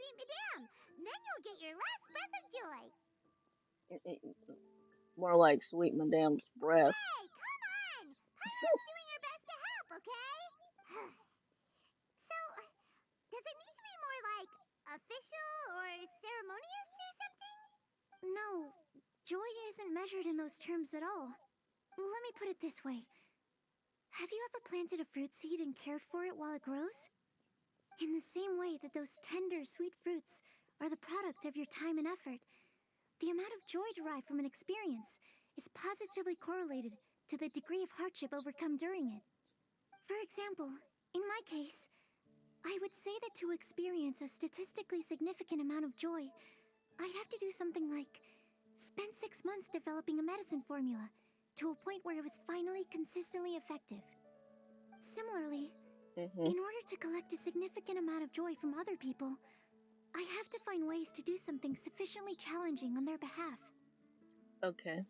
sweet madame. Then you'll get your last breath of joy. More like sweet madame's breath. Hey, come on! Paimon's doing her best to help, okay? So, does it need to be more like official or ceremonious or something? No, joy isn't measured in those terms at all. Let me put it this way. Have you ever planted a fruit seed and cared for it while it grows? In the same way that those tender, sweet fruits are the product of your time and effort, the amount of joy derived from an experience is positively correlated to the degree of hardship overcome during it. For example, in my case, I would say that to experience a statistically significant amount of joy, I'd have to do something like spend 6 months developing a medicine formula to a point where it was finally consistently effective. Similarly, in order to collect a significant amount of joy from other people, I have to find ways to do something sufficiently challenging on their behalf. Okay.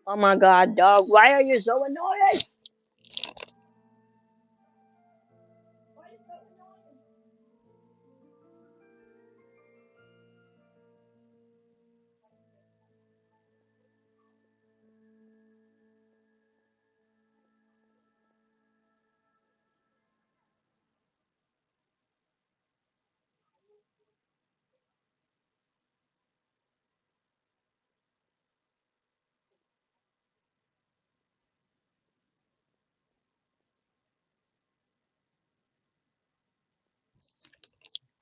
Oh my god, dog, why are you so annoying?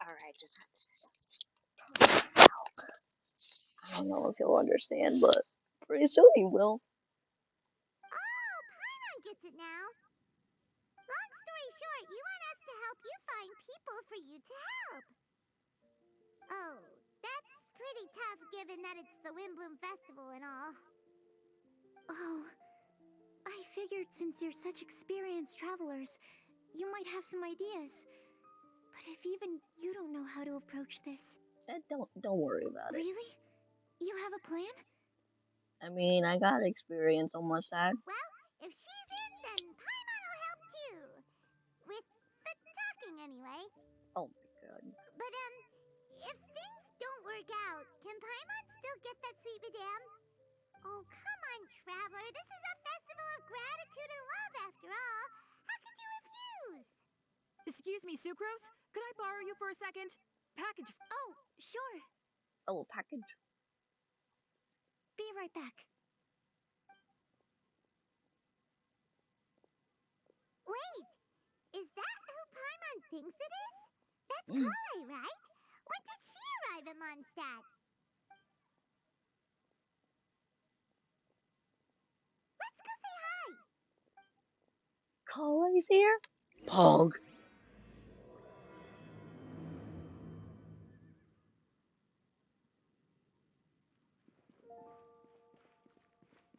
Alright, just I don't know if he'll understand, but pretty soon he will. Oh, Paimon gets it now. Long story short, you want us to help you find people for you to help. Oh, that's pretty tough given that it's the Windblume Festival and all. Oh, I figured since you're such experienced travelers, you might have some ideas. But if even you don't know how to approach this... Don't worry about it. Really? You have a plan? I mean, I got experience on my side. Well, if she's in, then Paimon will help too. With the talking, anyway. Oh my god. But, if things don't work out, can Paimon still get that sweet madame? Oh, come on, Traveler. This is a festival of gratitude and love, after all. How could you refuse? Excuse me, Sucrose? Could I borrow you for a second? Package. Oh, sure. Oh, package. Be right back. Wait! Is that who Paimon thinks it is? That's Kale, right? When did she arrive at Mondstadt? Let's go say hi! Kale's here? Pog.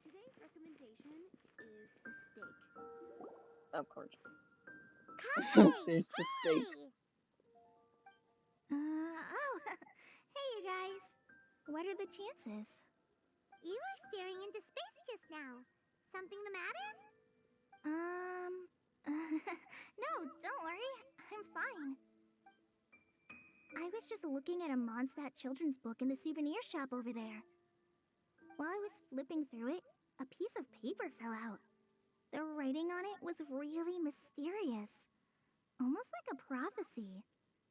Today's recommendation is the steak. Of course. Kale! Fish the steak. Oh, hey you guys. What are the chances? You were staring into space just now. Something the matter? No, don't worry. I'm fine. I was just looking at a Mondstadt children's book in the souvenir shop over there. While I was flipping through it, a piece of paper fell out. The writing on it was really mysterious. Almost like a prophecy.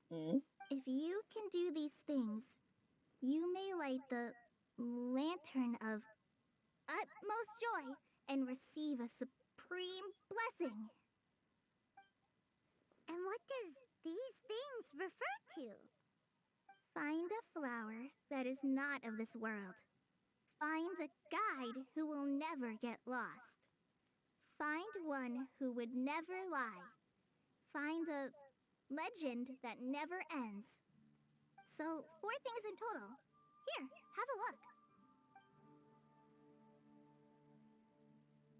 If you can do these things, you may light the lantern of utmost joy and receive a supreme blessing. And what does these things refer to? Find a flower that is not of this world. Find a guide who will never get lost. Find one who would never lie. Find a legend that never ends. So, 4 things in total. Here, have a look.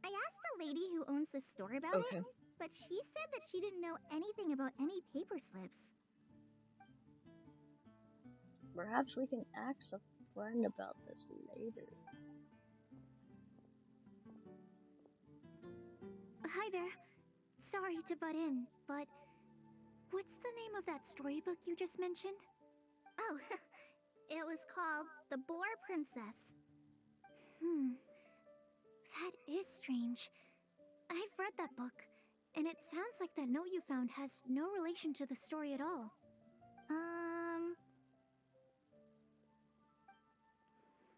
I asked a lady who owns the store about it, but she said that she didn't know anything about any paper slips. Perhaps we can ask a friend about this later. Hi there. Sorry to butt in, but What's the name of that storybook you just mentioned? Oh, it was called The Boar Princess. That is strange. I've read that book, and it sounds like that note you found has no relation to the story at all.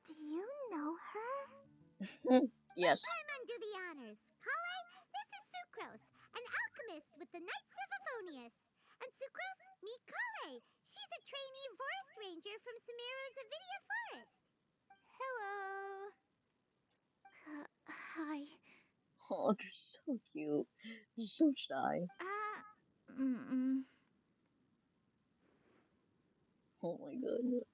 Do you know her? Yes. Paimon, do the honors. Kale, this is Sucrose, an alchemist with the Knights of Favonius. And Sucrose, meet Kale. She's a trainee forest ranger from Sumeru's Avidia Forest. Hello. Hi. Oh, they're so cute. They're so shy. Oh my goodness.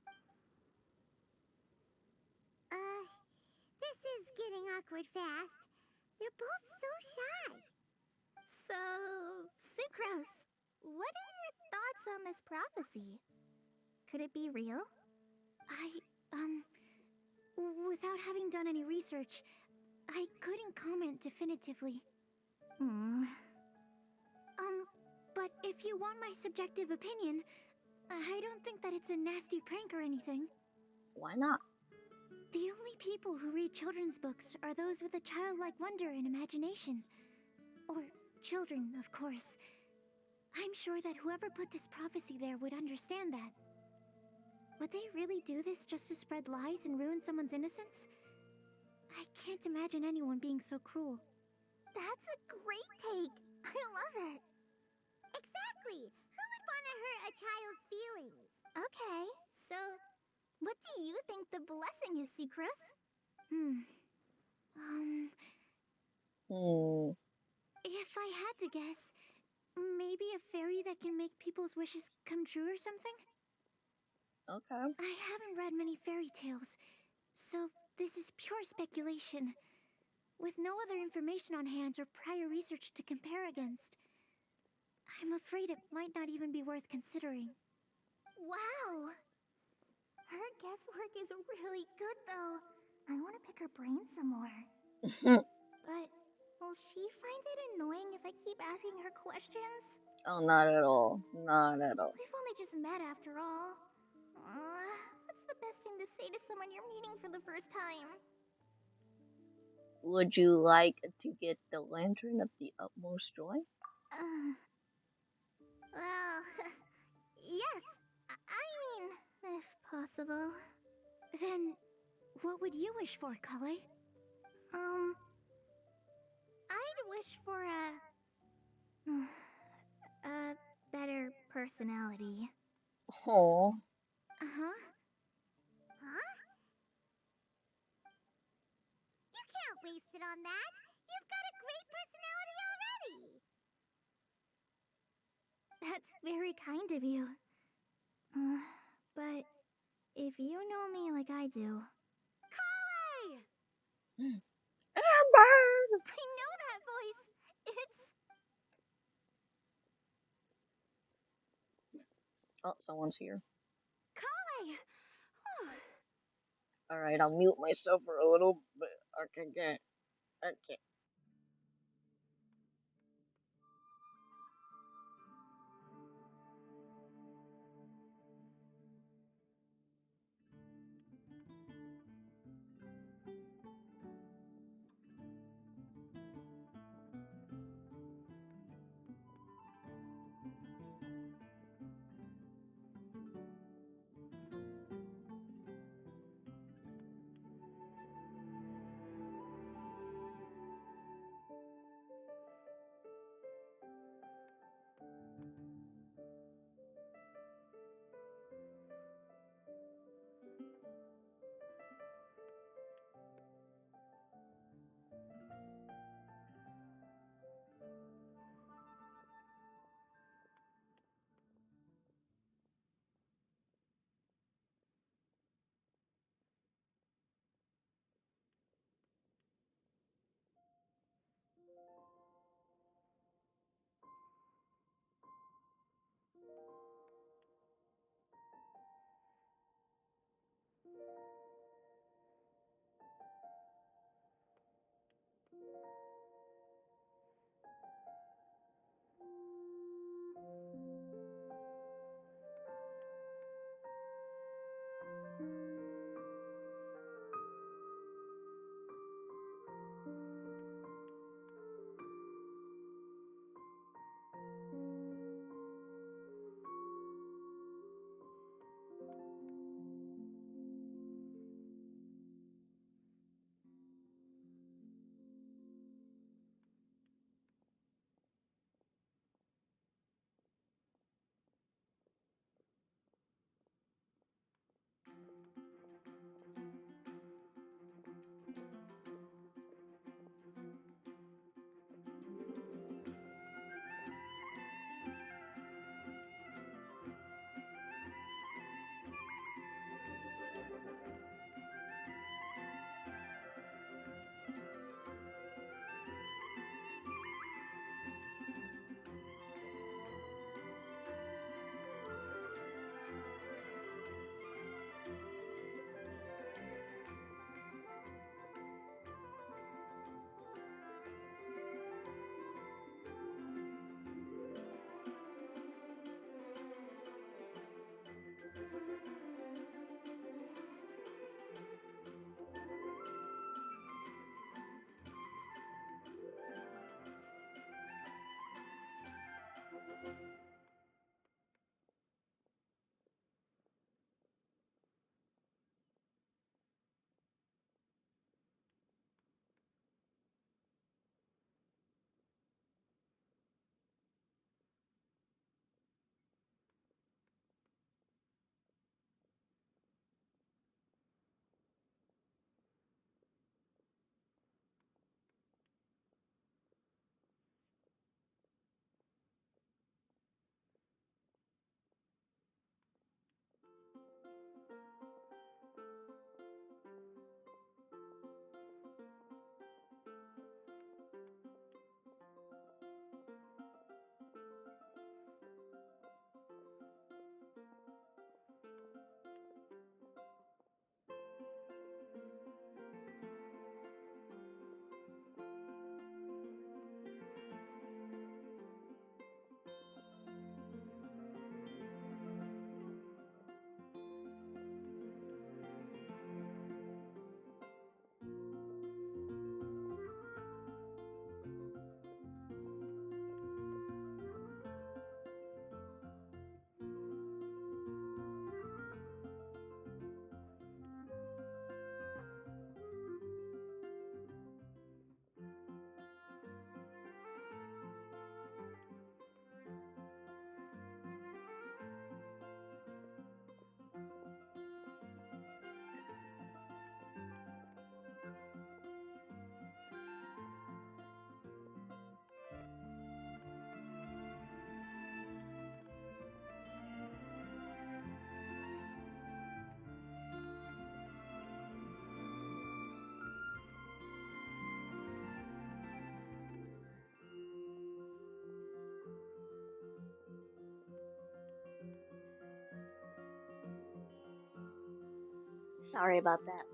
This is getting awkward fast. They're both so shy. So, Sucrose, what are your thoughts on this prophecy? Could it be real? Without having done any research, I couldn't comment definitively. But if you want my subjective opinion, I don't think that it's a nasty prank or anything. Why not? The only people who read children's books are those with a childlike wonder and imagination. Or children, of course. I'm sure that whoever put this prophecy there would understand that. Would they really do this just to spread lies and ruin someone's innocence? I can't imagine anyone being so cruel. That's a great take. I love it. Exactly. Who would want to hurt a child's feelings? Okay, so what do you think the blessing is, Sucrose? If I had to guess, maybe a fairy that can make people's wishes come true or something? Okay. I haven't read many fairy tales, so this is pure speculation. With no other information on hand or prior research to compare against, I'm afraid it might not even be worth considering. Wow! Her guesswork is really good, though. I want to pick her brain some more. But will she find it annoying if I keep asking her questions? Oh, not at all. Not at all. We've only just met after all. What's the best thing to say to someone you're meeting for the first time? Would you like to get the lantern of the utmost joy? Well, yes. I mean, if possible. Then, what would you wish for, Kale? I'd wish for a better personality. Oh. Uh-huh. Huh? You can't waste it on that. You've got a great personality already. That's very kind of you. But if you know me like I do... Kale! Amber! I know that voice. It's... Oh, someone's here. Kale! Alright, I'll mute myself for a little bit. Okay. Sorry about that.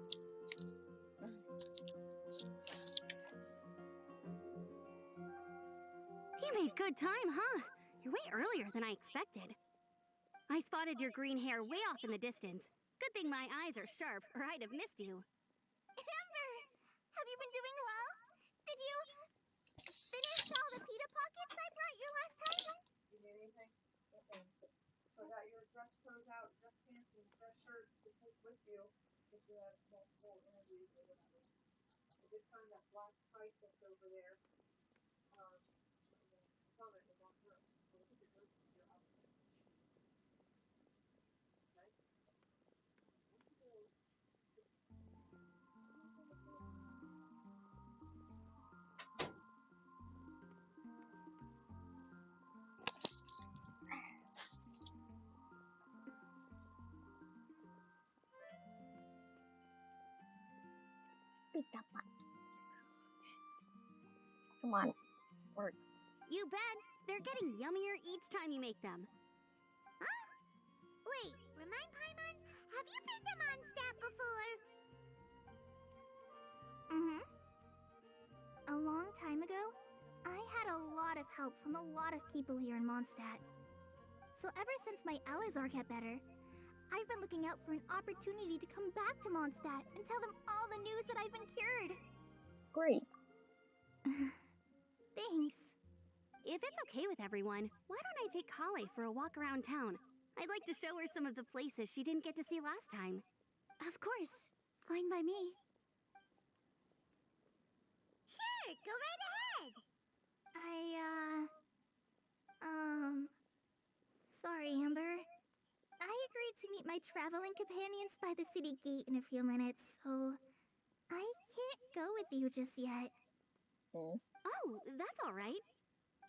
You made good time, huh? You're way earlier than I expected. I spotted your green hair way off in the distance. Good thing my eyes are sharp, or I'd have missed you. Amber, have you been doing well? Did you finish all the pita pockets I brought you last time? You need anything? Okay. So I got your dress clothes out, dress pants, and dress shirts to take with you if you have multiple interviews or whatever. I did find that black site that's over there. I found it in the back room. So look at the ghost of your outfit. Okay? Pita pockets. Come on, work. You bet. They're getting yummier each time you make them. Huh? Wait, remind Paimon, have you been to Mondstadt before? Mm-hmm. A long time ago, I had a lot of help from a lot of people here in Mondstadt. So ever since my Alizar got better, I've been looking out for an opportunity to come back to Mondstadt and tell them all the news that I've been cured. Great. Thanks. If it's okay with everyone, why don't I take Kale for a walk around town? I'd like to show her some of the places she didn't get to see last time. Of course. Fine by me. Sure, go right ahead. Sorry, Amber. I agreed to meet my traveling companions by the city gate in a few minutes, so I can't go with you just yet. Hmm. Oh, that's all right.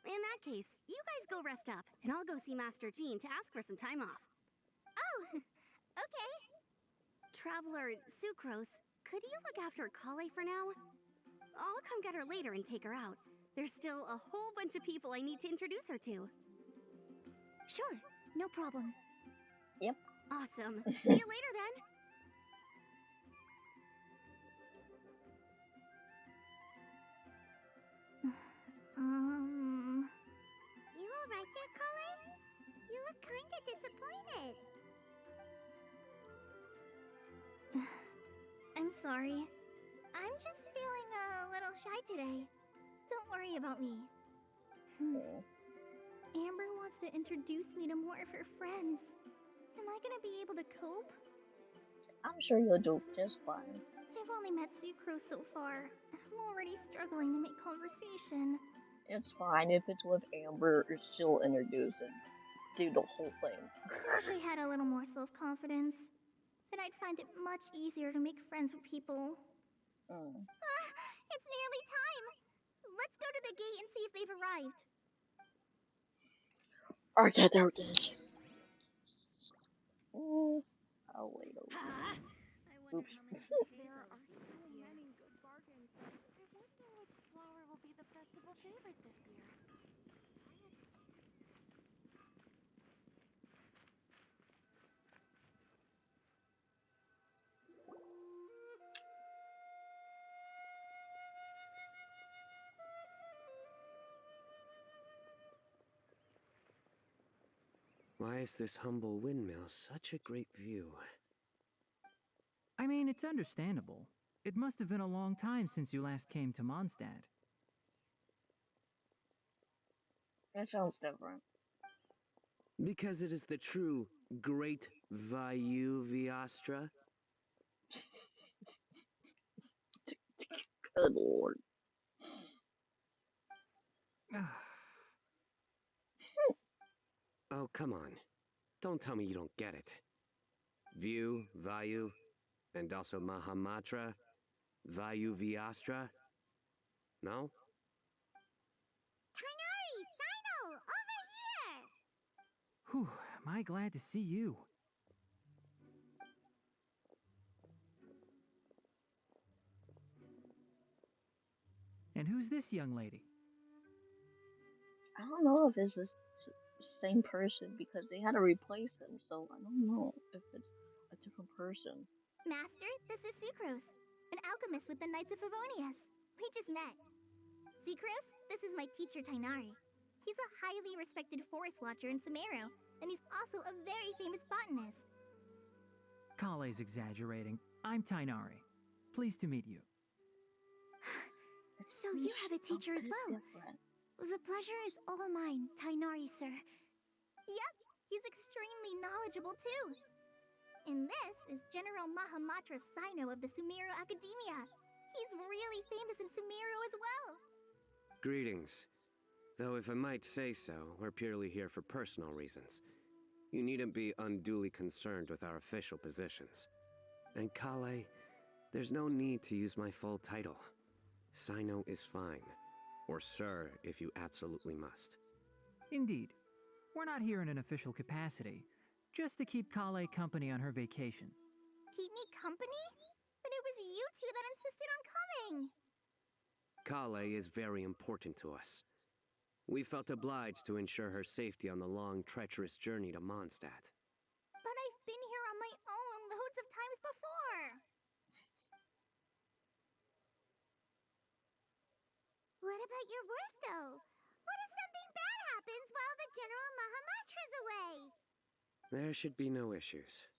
In that case, you guys go rest up, and I'll go see Master Jean to ask for some time off. Oh, okay. Traveler Sucrose, could you look after Kale for now? I'll come get her later and take her out. There's still a whole bunch of people I need to introduce her to. Sure, no problem. Yep. Awesome. See you later then. You all right there, Kale? You look kinda disappointed. I'm sorry. I'm just feeling a little shy today. Don't worry about me. Hmm. Amber wants to introduce me to more of her friends. Am I gonna be able to cope? I'm sure you'll do just fine. I've only met Sucrose so far, and I'm already struggling to make conversation. It's fine if it's with Amber, she'll introduce and do the whole thing. I wish I had a little more self-confidence. Then I'd find it much easier to make friends with people. It's nearly time! Let's go to the gate and see if they've arrived. Okay, there it is. I'll wait a little. I wonder Oops. how many bouquets I'll receive this year. Many good bargains. I wonder which flower will be the festival favorite this year. Why is this humble windmill such a great view? I mean, it's understandable. It must have been a long time since you last came to Mondstadt. That sounds different. Because it is the true Great Vayu Viastra? Good lord. Oh, come on. Don't tell me you don't get it. View, Vayu, and also Mahamatra, Vayu Viastra? No? Kainari, Sino, over here! Whew, am I glad to see you. And who's this young lady? I don't know if it's the same person because they had to replace him, so I don't know if it's a different person. Master, this is Sucrose, an alchemist with the Knights of Favonius. We just met. Sucrose, this is my teacher Tainari. He's a highly respected forest watcher in Sumeru, and he's also a very famous botanist. Kale's exaggerating. I'm Tainari. Pleased to meet you. So you have a teacher as well. The pleasure is all mine, Tainari, sir. Yep, he's extremely knowledgeable too. And this is General Mahamatra Sino of the Sumeru Academia. He's really famous in Sumeru as well. Greetings. Though if I might say so, we're purely here for personal reasons. You needn't be unduly concerned with our official positions. And Kale, there's no need to use my full title. Sino is fine. Or sir, if you absolutely must. Indeed. We're not here in an official capacity, just to keep Kale company on her vacation. Keep me company? But it was you two that insisted on coming. Kale is very important to us. We felt obliged to ensure her safety on the long, treacherous journey to Mondstadt. But I've been here on my own loads of times before. What about your work, though? What if something bad happens while the General Mahamatra's away? There should be no issues.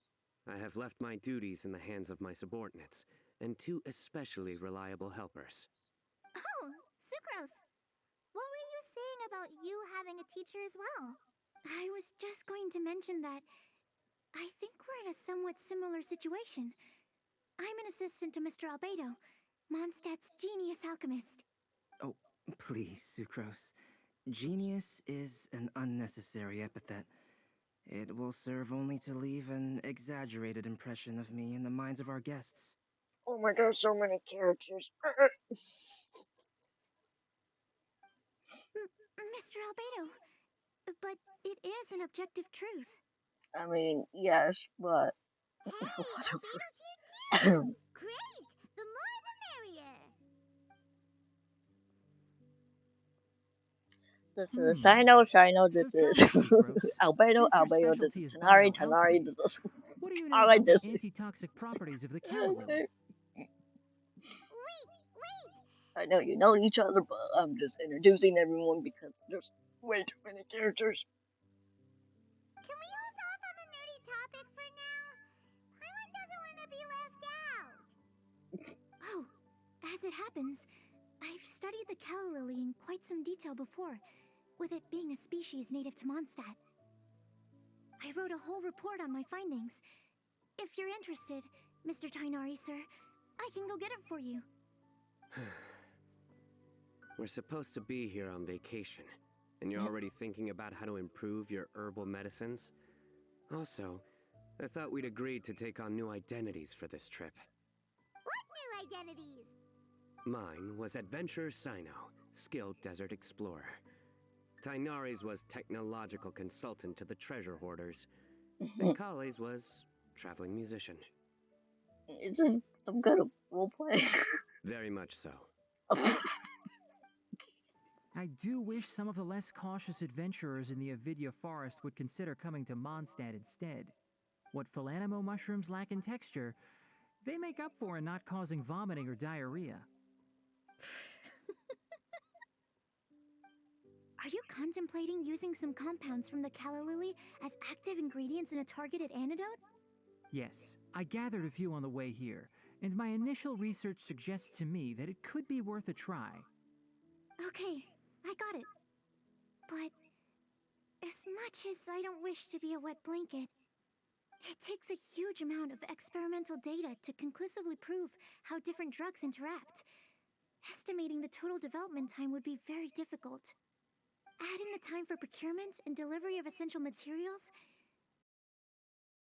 I have left my duties in the hands of my subordinates, and 2 especially reliable helpers. Oh, Sucrose. What were you saying about you having a teacher as well? I was just going to mention that I think we're in a somewhat similar situation. I'm an assistant to Mr. Albedo, Mondstadt's genius alchemist. Oh, please, Sucrose. Genius is an unnecessary epithet. It will serve only to leave an exaggerated impression of me in the minds of our guests. Oh my god, so many characters. Mr. Albedo, but it is an objective truth. I mean, yes, but Hey, whatever. Albedo's here too! Great! The more the merrier! This is Sino, this So tell is me, Sucrose, Albedo, since your Albedo, this specialty is is Tanari, bioalchemy, this is... what do you know Alright, about the this is... antitoxic properties of the calla lily? Wait! I know you know each other, but I'm just introducing everyone because there's way too many characters. Can we hold off on the nerdy topic for now? Paimon doesn't want to be left out. Oh, as it happens, I've studied the calla lily in quite some detail before, with it being a species native to Mondstadt. I wrote a whole report on my findings. If you're interested, Mr. Tainari, sir, I can go get it for you. We're supposed to be here on vacation, and you're already thinking about how to improve your herbal medicines? Also, I thought we'd agreed to take on new identities for this trip. What new identities? Mine was Adventurer Sino, skilled desert explorer. Tainari's was technological consultant to the treasure hoarders. And Kale's was traveling musician. It's just some kind of roleplay. Very much so. I do wish some of the less cautious adventurers in the Avidya forest would consider coming to Mondstadt instead. What Philanimo mushrooms lack in texture, they make up for in not causing vomiting or diarrhea. Are you contemplating using some compounds from the calla lily as active ingredients in a targeted antidote? Yes, I gathered a few on the way here, and my initial research suggests to me that it could be worth a try. Okay, I got it. But as much as I don't wish to be a wet blanket, it takes a huge amount of experimental data to conclusively prove how different drugs interact. Estimating the total development time would be very difficult. Add in the time for procurement and delivery of essential materials,